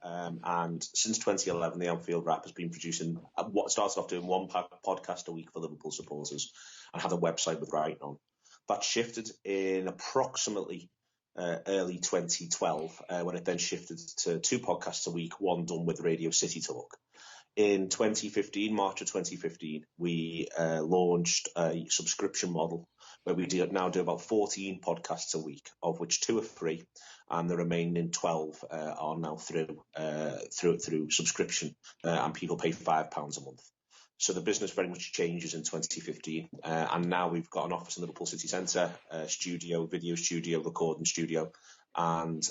And since 2011, the Anfield Wrap has been producing what started off doing one podcast a week for Liverpool supporters and had a website with writing on. That shifted in approximately early 2012, when it then shifted to 2 podcasts a week, one done with Radio City Talk. In 2015, March of 2015, we launched a subscription model where we now do about 14 podcasts a week, of which 2 are free, and the remaining 12 are now through subscription, and people pay £5 a month. So the business very much changes in 2015, and now we've got an office in Liverpool City Centre, studio, video studio, recording studio, and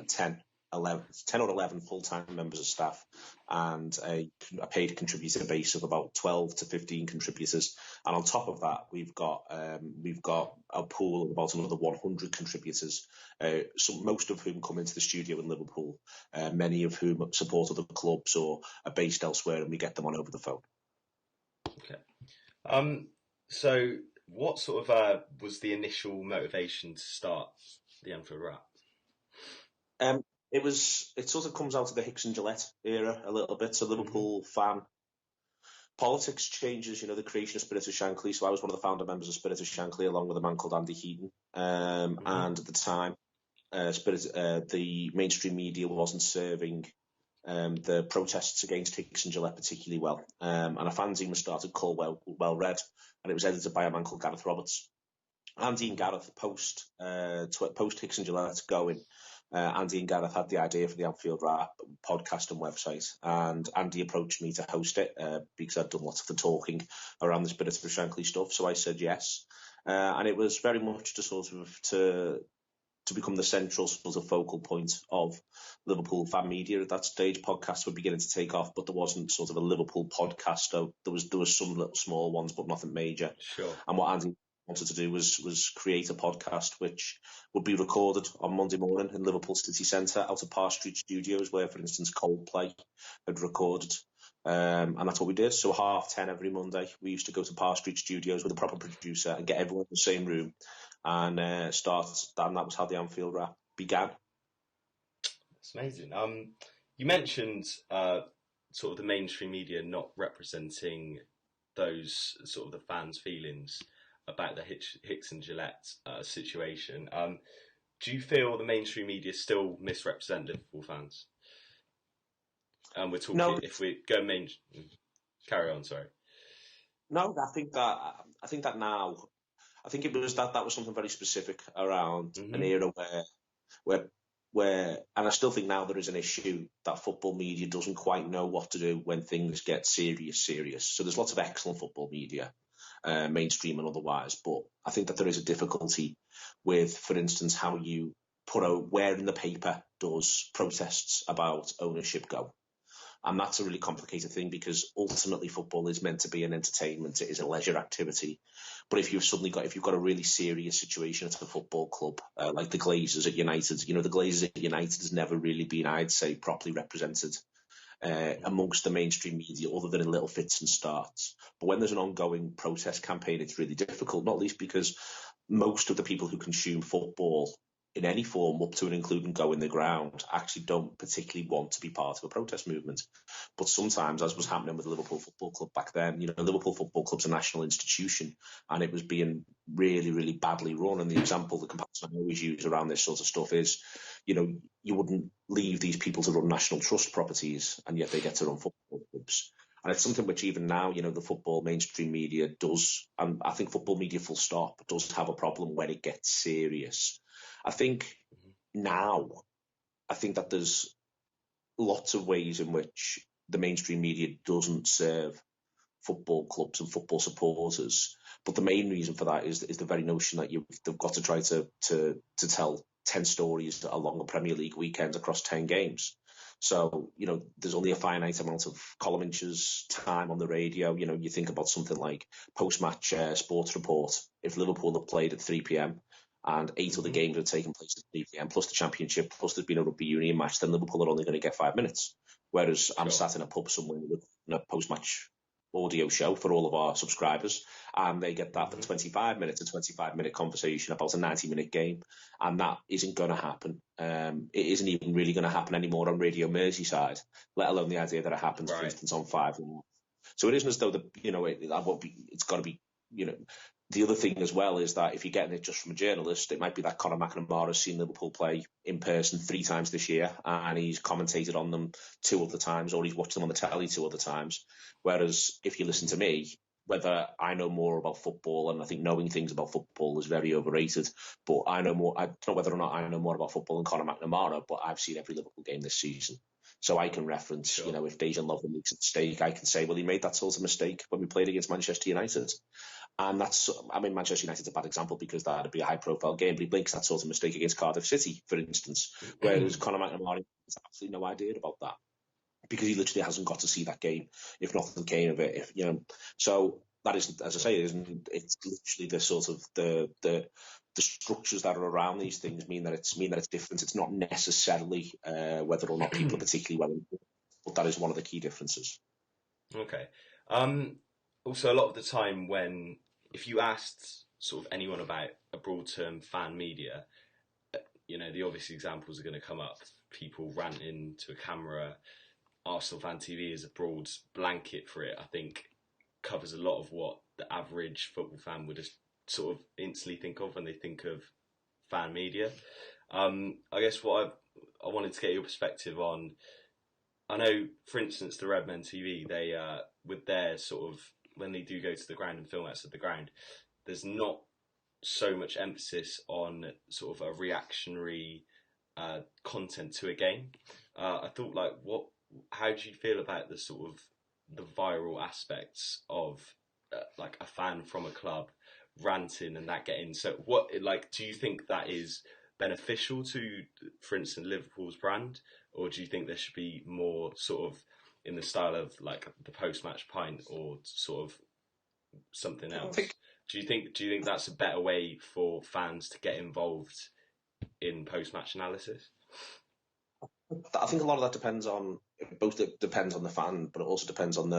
10 or 11 full-time members of staff, and a paid contributor base of about 12 to 15 contributors. And on top of that, we've got a pool of about another 100 contributors, most of whom come into the studio in Liverpool, many of whom support other clubs or are based elsewhere, and we get them on over the phone. Okay. So what sort of was the initial motivation to start the Anfield Wrap? It sort of comes out of the Hicks and Gillette era a little bit. So Liverpool fan politics changes, the creation of Spirit of Shankly. So I was one of the founder members of Spirit of Shankly along with a man called Andy Heaton. And at the time, the mainstream media wasn't serving the protests against Hicks and Gillette particularly well. And a fanzine was started called Well Read, and it was edited by a man called Gareth Roberts. Andy and Gareth post Hicks and Gillette going. Andy and Gareth had the idea for the Anfield Wrap podcast and website, and Andy approached me to host it because I'd done lots of the talking around the Spirit of Shankly stuff. So I said yes, and it was very much to become the central sort of focal point of Liverpool fan media at that stage. Podcasts were beginning to take off, but there wasn't sort of a Liverpool podcast. So there was some little small ones, but nothing major. Sure. And what Andy wanted to do was create a podcast which would be recorded on Monday morning in Liverpool City Centre out of Parr Street Studios, where, for instance, Coldplay had recorded. And that's what we did. So 10:30 every Monday, we used to go to Parr Street Studios with a proper producer and get everyone in the same room and start. And that was how the Anfield Wrap began. That's amazing. You mentioned sort of the mainstream media not representing those sort of the fans' feelings about the Hicks and Gillette situation. Do you feel the mainstream media still misrepresent Liverpool fans? We're talking No. If we go carry on. Sorry. No, I think that now. I think it was that was something very specific around an era where, and I still think now there is an issue that football media doesn't quite know what to do when things get serious. So there's lots of excellent football media, mainstream and otherwise, but I think that there is a difficulty with, for instance, how you put out where in the paper does protests about ownership go. And that's a really complicated thing because ultimately football is meant to be an entertainment. It is a leisure activity. But if you've got a really serious situation at a football club, like the Glazers at United, the Glazers at United has never really been, I'd say, properly represented amongst the mainstream media other than in little fits and starts. But when there's an ongoing protest campaign, it's really difficult, not least because most of the people who consume football in any form, up to and including going the ground, actually don't particularly want to be part of a protest movement. But sometimes, as was happening with the Liverpool Football Club back then, Liverpool Football Club's a national institution and it was being really, really badly run. And the example, the comparison I always use around this sort of stuff is, you wouldn't leave these people to run National Trust properties and yet they get to run football clubs. And it's something which even now, the football mainstream media does, and I think football media full stop does have a problem when it gets serious. I think now, that there's lots of ways in which the mainstream media doesn't serve football clubs and football supporters. But the main reason for that is the very notion that they've got to try to tell 10 stories along a Premier League weekend across 10 games. So, there's only a finite amount of column inches time on the radio. You think about something like post-match sports report. If Liverpool have played at 3 p.m, and 8 other games have taken place at 3 p.m, plus the Championship, plus there's been a rugby union match, then Liverpool are only going to get 5 minutes. Whereas I'm sat in a pub somewhere with a post-match audio show for all of our subscribers, and they get that for 25 minutes, a 25-minute conversation about a 90-minute game, and that isn't going to happen. It isn't even really going to happen anymore on Radio Merseyside, let alone the idea that it happens, for instance, on 5. So it isn't as though it's got to be, the other thing as well is that if you're getting it just from a journalist, it might be that Conor McNamara has seen Liverpool play in person 3 times this year and he's commentated on them 2 other times, or he's watched them on the telly 2 other times. Whereas if you listen to me, whether I know more about football, and I think knowing things about football is very overrated, but I don't know whether or not I know more about football than Conor McNamara, but I've seen every Liverpool game this season. So I can reference, sure. If Dejan Lovren makes a mistake, I can say, well, he made that sort of mistake when we played against Manchester United. And Manchester United's a bad example because that would be a high-profile game, but he makes that sort of mistake against Cardiff City, for instance, whereas Conor McNamara has absolutely no idea about that because he literally hasn't got to see that game, if nothing came of it. So that isn't, as I say, it's literally the sort of the structures that are around these things mean that it's different. It's not necessarily whether or not people are particularly well informed, but that is one of the key differences. Okay. Also, a lot of the time if you asked sort of anyone about a broad term fan media, the obvious examples are going to come up. People ranting to a camera. Arsenal Fan TV is a broad blanket for it. I think covers a lot of what the average football fan would just sort of instantly think of when they think of fan media. I guess what I wanted to get your perspective on, I know, for instance, the Redmen TV, they with their sort of, when they do go to the ground and film outside the ground, there's not so much emphasis on sort of a reactionary content to a game. I thought, how do you feel about the sort of the viral aspects of like a fan from a club ranting and that getting, so what, do you think that is beneficial to, for instance, Liverpool's brand, or do you think there should be more sort of in the style of like the post-match pint or sort of something else? Do you think that's a better way for fans to get involved in post-match analysis? I think a lot of that depends on the fan, but it also depends on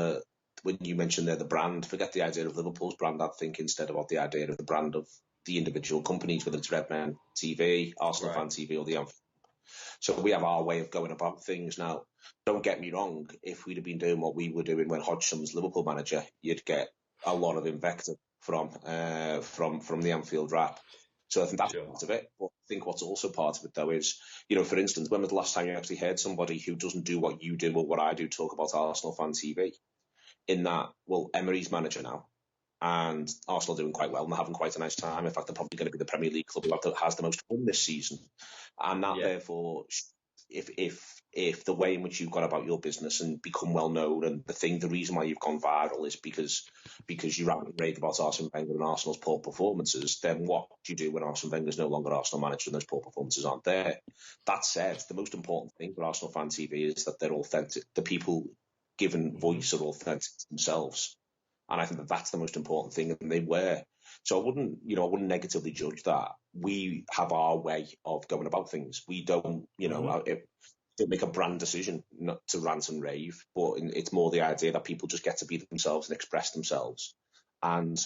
when you mention the brand. Forget the idea of Liverpool's brand. I think instead about the idea of the brand of the individual companies, whether it's Redmen TV, Arsenal Fan TV, or the Anfield. So we have our way of going about things. Now, don't get me wrong. If we'd have been doing what we were doing when Hodgson was Liverpool manager, you'd get a lot of invective from the Anfield Wrap. So I think that's part of it. But I think what's also part of it, though, is, for instance, when was the last time you actually heard somebody who doesn't do what you do or what I do talk about Arsenal Fan TV? In that, well, Emery's manager now, and Arsenal are doing quite well and they're having quite a nice time. In fact, they're probably going to be the Premier League club who has the most fun this season. And that, therefore, if the way in which you've gone about your business and become well known, and the reason why you've gone viral is because you rant and rave about Arsene Wenger and Arsenal's poor performances, then what do you do when Arsene Wenger's no longer Arsenal manager and those poor performances aren't there? That said, the most important thing for Arsenal Fan TV is that they're authentic. The people given voice are authentic themselves. And I think that's the most important thing, and they were. So I wouldn't negatively judge that. We have our way of going about things. We don't, don't make a brand decision not to rant and rave, but it's more the idea that people just get to be themselves and express themselves. And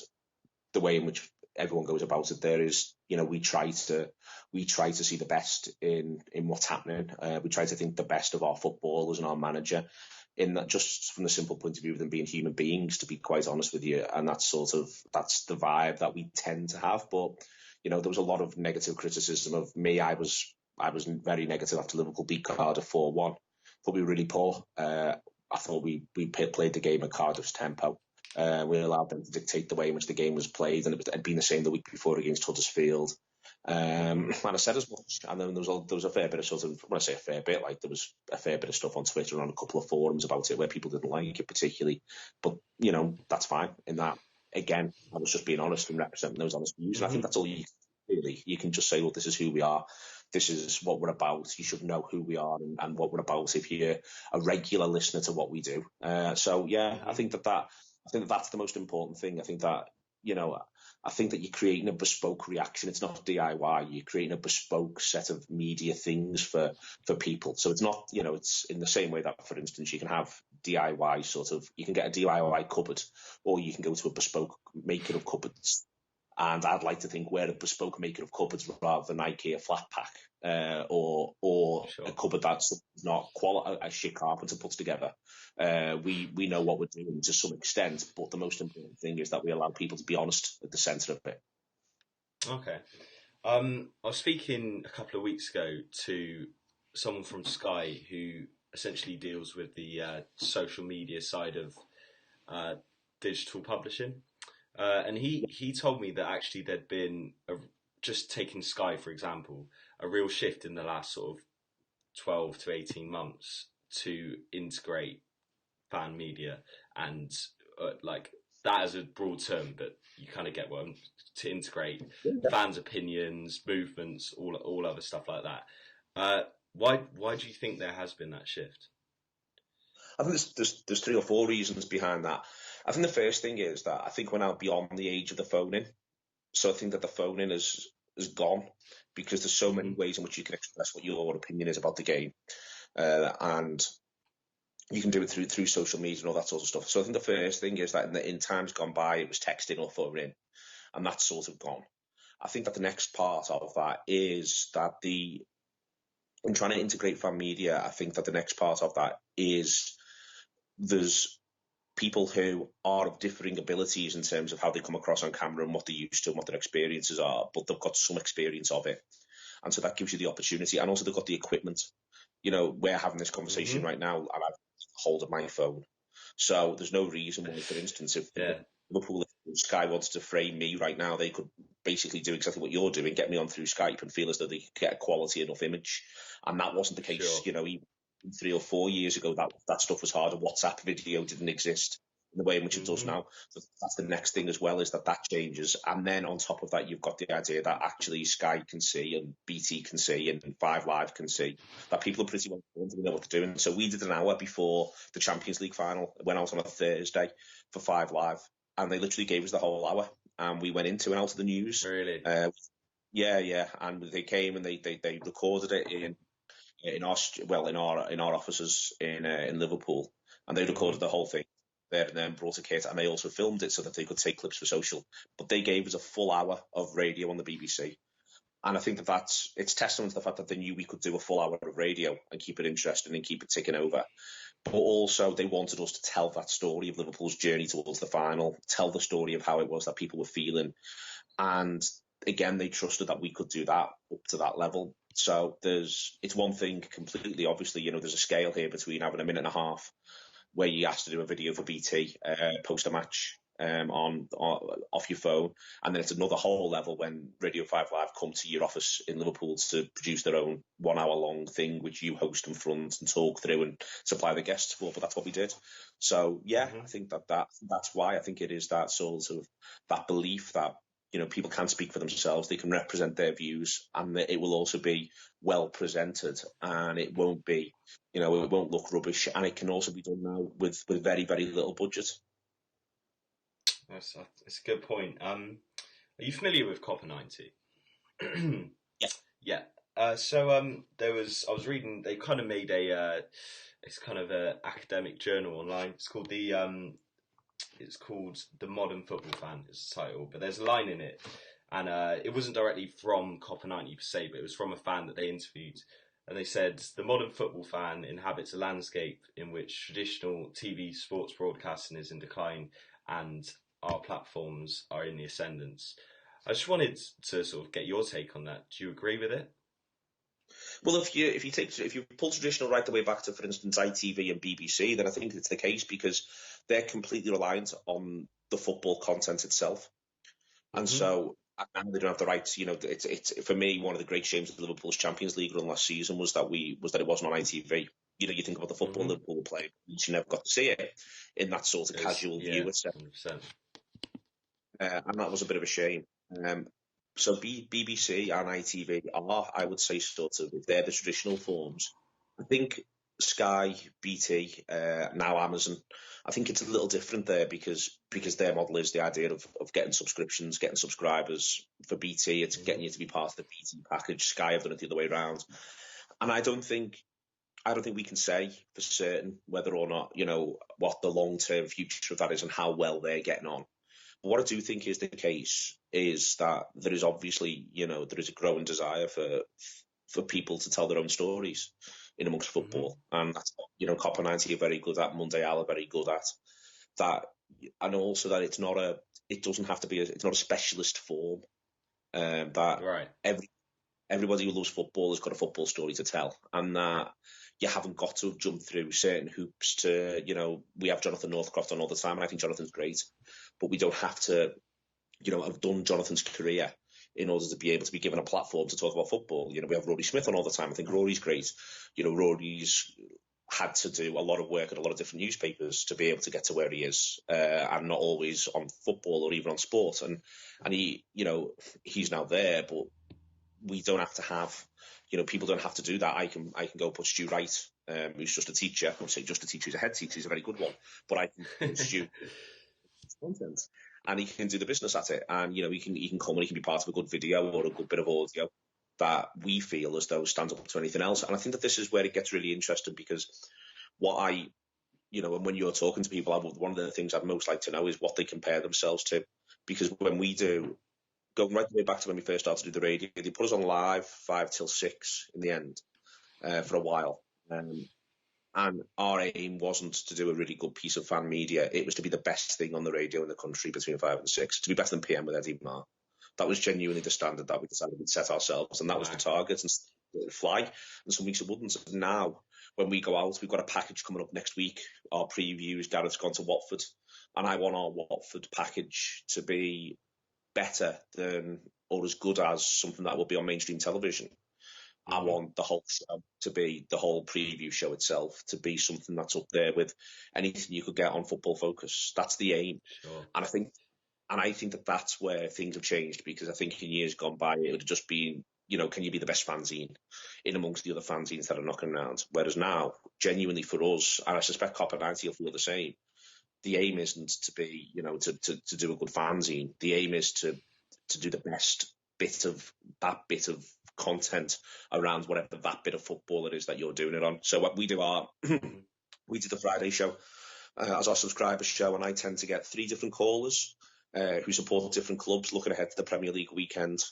the way in which everyone goes about it there is, we try to see the best in what's happening. We try to think the best of our footballers and our manager, in that, just from the simple point of view of them being human beings, to be quite honest with you. And that's the vibe that we tend to have. But, there was a lot of negative criticism of me. I was very negative after Liverpool beat Cardiff 4-1. Thought we were really poor. I thought we played the game at Cardiff's tempo. We allowed them to dictate the way in which the game was played, and it had been the same the week before against Huddersfield. And I said as much. And then there was a fair bit of sort of, when I say a fair bit, there was a fair bit of stuff on Twitter and on a couple of forums about it where people didn't like it particularly. But, that's fine. In that, again, I was just being honest and representing those honest views. And I think that's all you can just say, well, this is who we are. This is what we're about. You should know who we are and what we're about if you're a regular listener to what we do. I think that's the most important thing. I think that, I think that you're creating a bespoke reaction. It's not DIY. You're creating a bespoke set of media things for people. So it's not, it's in the same way that, for instance, you can have DIY you can get a DIY cupboard, or you can go to a bespoke maker of cupboards. And I'd like to think we're a bespoke maker of cupboards rather than IKEA flat pack, or Sure. a cupboard that's not a shit carpenter puts together. We know what we're doing to some extent, but the most important thing is that we allow people to be honest at the centre of it. Okay. I was speaking a couple of weeks ago to someone from Sky who essentially deals with the social media side of digital publishing. And he told me that actually there'd been, just taking Sky for example, a real shift in the last sort of 12 to 18 months to integrate fan media and like that as a broad term, but you kind of get one, to integrate fans' opinions, movements, all other stuff like that. Why do you think there has been that shift? I think there's 3 or 4 reasons behind that. I think the first thing is that I think we're now beyond the age of the phone-in. So I think that the phone-in is gone, because there's so many ways in which you can express what your opinion is about the game. And you can do it through social media and all that sort of stuff. So I think the first thing is that in times gone by, it was texting or phone-in, and that's sort of gone. I think that the next part of that is that in trying to integrate fan media, I think that the next part of that is there's people who are of differing abilities in terms of how they come across on camera and what they're used to and what their experiences are, but they've got some experience of it. And so that gives you the opportunity. And also they've got the equipment. We're having this conversation right now, and I've hold of my phone. So there's no reason why, for instance, if Liverpool, if Sky wanted to frame me right now, they could basically do exactly what you're doing, get me on through Skype and feel as though they could get a quality enough image. And that wasn't the case, even 3 or 4 years ago. That stuff was harder. WhatsApp video didn't exist in the way in which it does now. So that's the next thing as well, is that changes. And then on top of that, you've got the idea that actually Sky can see and BT can see and 5 Live can see that people are pretty well informed and know what they're doing. So we did an hour before the Champions League final. It went out on a Thursday for 5 Live, and they literally gave us the whole hour, and we went into and out of the news. Really? Yeah. And they came and they recorded it in our offices in Liverpool, and they recorded the whole thing there and then brought a kit, and they also filmed it so that they could take clips for social. But they gave us a full hour of radio on the BBC, and I think it's testament to the fact that they knew we could do a full hour of radio and keep it interesting and keep it ticking over. But also they wanted us to tell that story of Liverpool's journey towards the final, tell the story of how it was that people were feeling, and again they trusted that we could do that up to that level. So it's one thing completely, obviously, there's a scale here between having a minute and a half where you asked to do a video for BT post a match off your phone, and then it's another whole level when Radio 5 Live come to your office in Liverpool to produce their own 1 hour long thing, which you host and front and talk through and supply the guests for. But that's what we did. So I think that's why I think it is that sort of that belief that people can speak for themselves, they can represent their views, and that it will also be well presented, and it won't be, it won't look rubbish, and it can also be done now with very, very little budget. That's a good point. Are you familiar with Copper 90? Yeah. So I was reading, they kind of made it's kind of an academic journal online. It's called The Modern Football Fan is the title, but there's a line in it, and it wasn't directly from Copper 90 per se, but it was from a fan that they interviewed, and they said the modern football fan inhabits a landscape in which traditional TV sports broadcasting is in decline and our platforms are in the ascendance. I just wanted to sort of get your take on that. Do you agree with it? Well, if you pull traditional right the way back to, for instance, ITV and BBC, then I think it's the case, because they're completely reliant on the football content itself, and so they don't have the rights. It's for me one of the great shames of Liverpool's Champions League run last season was that it wasn't on ITV. You think about the football Liverpool played, you never got to see it in that sort of casual view, etc. And that was a bit of a shame. So BBC and ITV are, I would say, sort of, if they're the traditional forms. I think Sky, BT, now Amazon, I think it's a little different there because their model is the idea of getting subscriptions, getting subscribers. For BT, it's getting you to be part of the BT package. Sky have done it the other way around. And I don't think I don't think we can say for certain whether or not, what the long-term future of that is and how well they're getting on. But what I do think is the case is that there is obviously, there is a growing desire for people to tell their own stories in amongst football. And that's, Copper 90 are very good at, Monday Al are very good at that. And also that it doesn't have to be, it's not a specialist form. That Right. everybody who loves football has got a football story to tell, and that you haven't got to jump through certain hoops to, we have Jonathan Northcroft on all the time, and I think Jonathan's great, but we don't have to, have done Jonathan's career in order to be able to be given a platform to talk about football. We have Rory Smith on all the time. I think Rory's great. Rory's had to do a lot of work at a lot of different newspapers to be able to get to where he is, and not always on football or even on sport. And he, he's now there, but we don't have to have, people don't have to do that. I can go put Stu Wright, who's just a teacher. I would say just a teacher, he's a head teacher, he's a very good one. But I can put Stu content, and he can do the business at it. And he can come and he can be part of a good video or a good bit of audio that we feel as though stands up to anything else. And I think that this is where it gets really interesting, because and when you're talking to people, one of the things I'd most like to know is what they compare themselves to. Because when we do, going right the way back to when we first started to do the radio, they put us on live 5 till 6 in the end for a while. And our aim wasn't to do a really good piece of fan media. It was to be the best thing on the radio in the country between 5 and 6, to be better than PM with Eddie Marr. That was genuinely the standard that we decided we'd set ourselves, and that was the target, and it would fly, and some weeks it wouldn't. And now, when we go out, we've got a package coming up next week. Our previews, Gareth's gone to Watford, and I want our Watford package to be better than or as good as something that will be on mainstream television. I want the whole show to be, the whole preview show itself, to be something that's up there with anything you could get on Football Focus. That's the aim. Sure. And I think that that's where things have changed, because I think in years gone by, it would have just been, can you be the best fanzine in amongst the other fanzines that are knocking around? Whereas now, genuinely for us, and I suspect Copper 90 will feel the same, the aim isn't to be, to do a good fanzine. The aim is to do the best bit of content around whatever that bit of football it is that you're doing it on. So what we do we do the Friday show as our subscriber show, and I tend to get 3 different callers who support different clubs looking ahead to the Premier League weekend.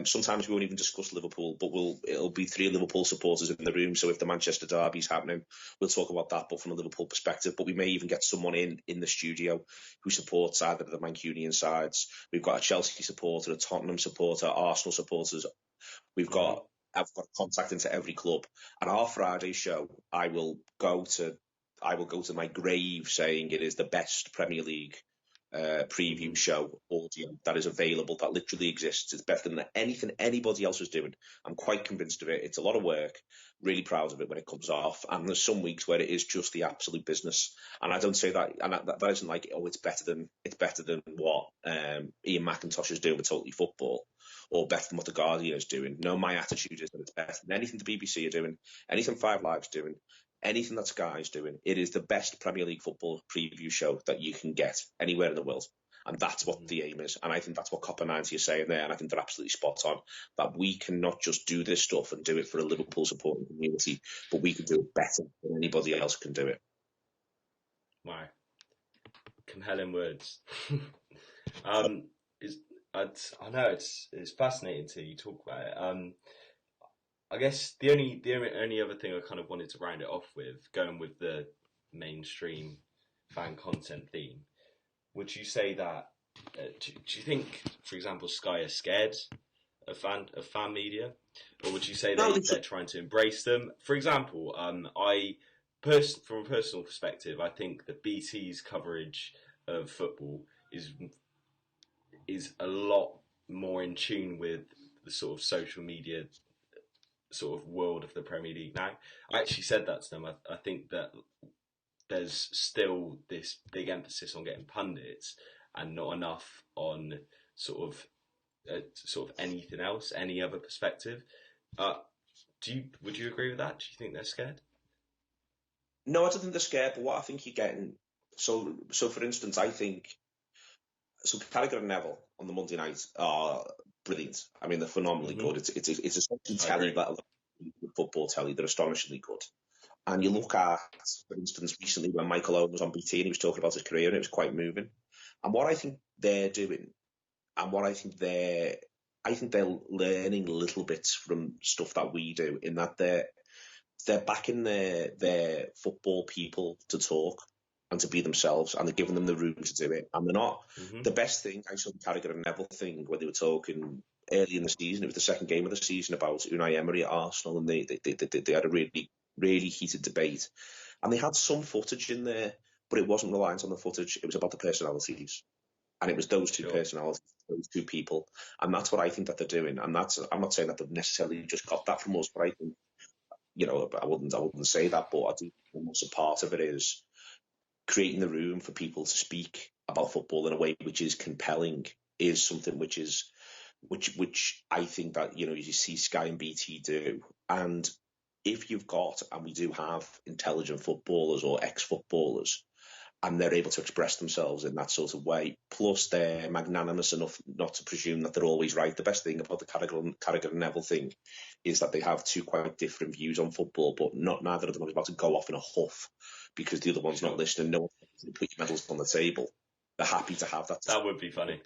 Sometimes we won't even discuss Liverpool, but it'll be 3 Liverpool supporters in the room. So if the Manchester derby's happening, we'll talk about that, but from a Liverpool perspective. But we may even get someone in the studio who supports either of the Mancunian sides. We've got a Chelsea supporter, a Tottenham supporter, Arsenal supporters. I've got contact into every club. And our Friday show, I will go to my grave saying it is the best Premier League preview show audio that is available, that literally exists. It's better than anything anybody else is doing. I'm quite convinced of it. It's a lot of work, really proud of it when it comes off, and there's some weeks where it is just the absolute business. And I don't say that, and that isn't like, it's better than what Ian McIntosh is doing with Totally Football, or better than what The Guardian is doing. No, my attitude is that it's better than anything the BBC are doing, anything 5 Live's doing, anything that Sky's doing. It is the best Premier League football preview show that you can get anywhere in the world. And that's what the aim is. And I think that's what Copper 90 is saying there. And I think they're absolutely spot on, that we cannot just do this stuff and do it for a Liverpool supporting community, but we can do it better than anybody else can do it. Wow. Compelling words. I know it's fascinating to you talk about it. I guess the only other thing I kind of wanted to round it off with, going with the mainstream fan content theme, would you say that, do you think, for example, Sky are scared of fan media? Or would you say they're trying to embrace them? For example, from a personal perspective, I think that BT's coverage of football is a lot more in tune with the sort of social media sort of world of the Premier League now. I actually said that to them. I think that there's still this big emphasis on getting pundits and not enough on sort of anything else, any other perspective. Would you agree with that? Do you think they're scared? No, I don't think they're scared, but what I think you're getting, so for instance, I think, so Carragher and Neville on the Monday night are brilliant. They're phenomenally good. It's essentially telly, that football telly. They're astonishingly good. And you look at, for instance, recently when Michael Owen was on BT and he was talking about his career, and it was quite moving. And what I think they're doing, and what I think they're learning little bits from stuff that we do, in that they're backing their football people to talk and to be themselves, and they're giving them the room to do it. And they're not the best thing. I saw the Carragher and Neville thing where they were talking early in the season. It was the second game of the season about Unai Emery at Arsenal, and they had a really heated debate, and they had some footage in there, but it wasn't reliant on the footage. It was about the personalities, and it was those two personalities, those two people, and that's what I think that they're doing. And I'm not saying that they've necessarily just got that from us, but I think, I wouldn't say that, but I think almost a part of it is creating the room for people to speak about football in a way which is compelling, is something which I think that, you see Sky and BT do. And if you've got, and we do have, intelligent footballers or ex-footballers, and they're able to express themselves in that sort of way, plus they're magnanimous enough not to presume that they're always right. The best thing about the Carragher and Neville thing is that they have two quite different views on football, but neither of them are about to go off in a huff because the other one's not listening. No one's going to put your medals on the table. They're happy to have that. That would be funny.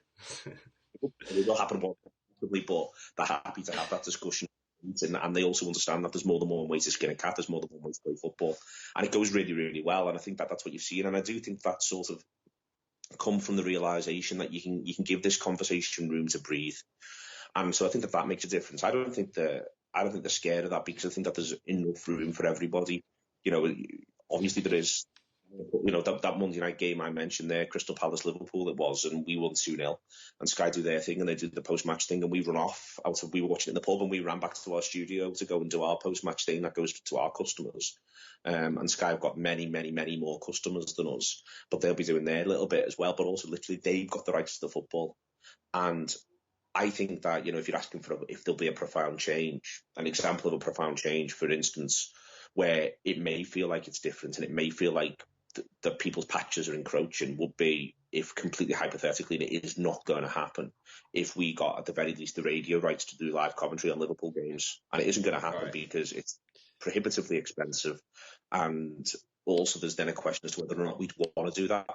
It will happen more possibly, but they're happy to have that discussion. And they also understand that there's more than one way to skin a cat, there's more than one way to play football. And it goes really, really well. And I think that that's what you've seen. And I do think that sort of come from the realisation that you can give this conversation room to breathe. And so I think that makes a difference. I don't think they're scared of that, because I think that there's enough room for everybody. Obviously there is. That Monday night game I mentioned there, Crystal Palace Liverpool, it was, and we won 2-0, and Sky do their thing and they do the post-match thing, and we run off we were watching it in the pub, and we ran back to our studio to go and do our post-match thing that goes to our customers. And Sky have got many, many, many more customers than us, but they'll be doing their little bit as well. But also, literally, they've got the rights to the football. And I think that, if you're asking for if there'll be a profound change, an example of a profound change, for instance, where it may feel like it's different and it may feel like that people's patches are encroaching, would be if, completely hypothetically, and it is not going to happen, if we got, at the very least, the radio rights to do live commentary on Liverpool games. And it isn't going to happen because it's prohibitively expensive. And also there's then a question as to whether or not we'd want to do that,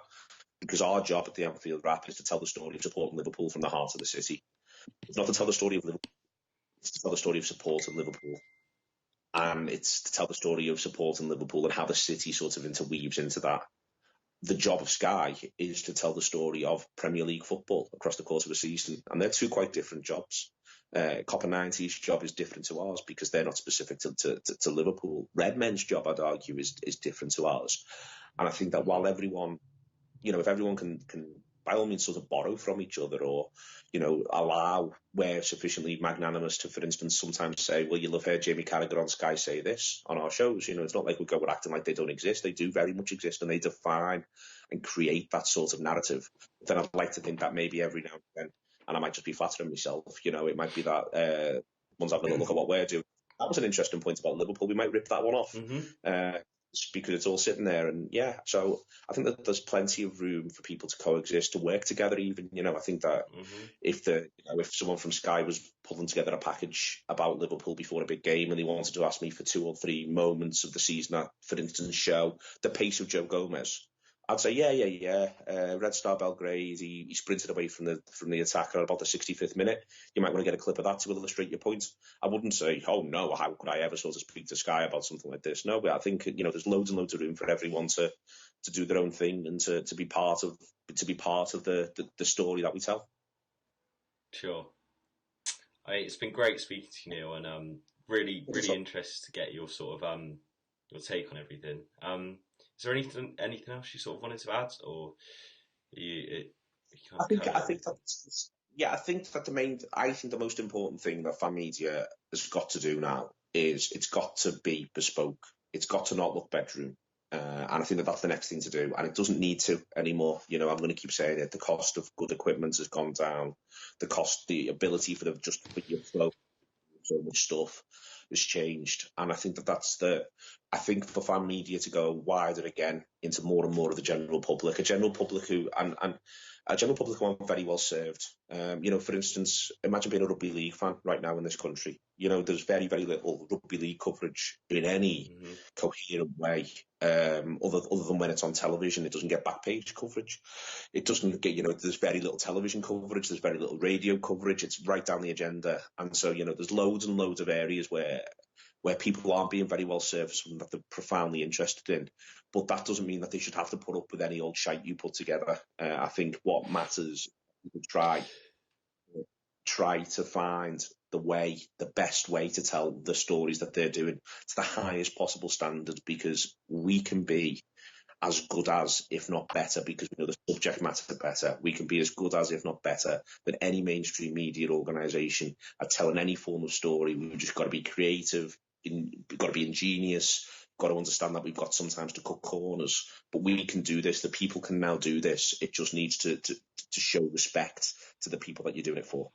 because our job at the Anfield Wrap is to tell the story of supporting Liverpool from the heart of the city. It's not to tell the story of Liverpool, it's to tell the story of supporting Liverpool. And it's to tell the story of supporting Liverpool and how the city sort of interweaves into that. The job of Sky is to tell the story of Premier League football across the course of a season. And they're two quite different jobs. Copper 90's job is different to ours because they're not specific to Liverpool. Redmen's job, I'd argue, is different to ours. And I think that while everyone, if everyone can by all means sort of borrow from each other, or, allow, we're sufficiently magnanimous to, for instance, sometimes say, well, you'll have heard Jamie Carragher on Sky say this on our shows. It's not like we're acting like they don't exist. They do very much exist, and they define and create that sort of narrative. But then I'd like to think that maybe every now and then, and I might just be flattering myself, it might be that one's having a look at what we're doing. That was an interesting point about Liverpool. We might rip that one off. Because it's all sitting there. And so I think that there's plenty of room for people to coexist, to work together even. I think that if someone from Sky was pulling together a package about Liverpool before a big game and they wanted to ask me for 2 or 3 moments of the season that, for instance, show the pace of Joe Gomez, I'd say, Red Star Belgrade, he sprinted away from the attacker at about the 65th minute. You might want to get a clip of that to illustrate your point. I wouldn't say, oh no, how could I ever sort of speak to Sky about something like this? No, but I think, there's loads and loads of room for everyone to do their own thing and to be part of the story that we tell. Sure. It's been great speaking to you, Neil, and really interested to get your sort of your take on everything. Is there anything else you sort of wanted to add, or I think that the most important thing that fan media has got to do now is it's got to be bespoke. It's got to not look bedroom. And I think that that's the next thing to do. And it doesn't need to anymore. I'm going to keep saying it. The cost of good equipment has gone down. The ability for just put your flow, so much stuff has changed. And I think that that's the I think for fan media to go wider again into more and more of the general public, a general public who aren't very well served. For instance, imagine being a rugby league fan right now in this country. There's very, very little rugby league coverage in any coherent way, other than when it's on television. It doesn't get back page coverage. It doesn't get, there's very little television coverage. There's very little radio coverage. It's right down the agenda. And so, there's loads and loads of areas where people aren't being very well served for something that they're profoundly interested in. But that doesn't mean that they should have to put up with any old shite you put together. I think what matters is try to find the best way to tell the stories that they're doing to the highest possible standard, because we can be as good as, if not better, because we know the subject matter better. We can be as good as, if not better, than any mainstream media organisation at telling any form of story. We've just got to be creative, we've got to be ingenious, got to understand that we've got sometimes to cut corners, but we can do this. The people can now do this. It just needs to show respect to the people that you're doing it for.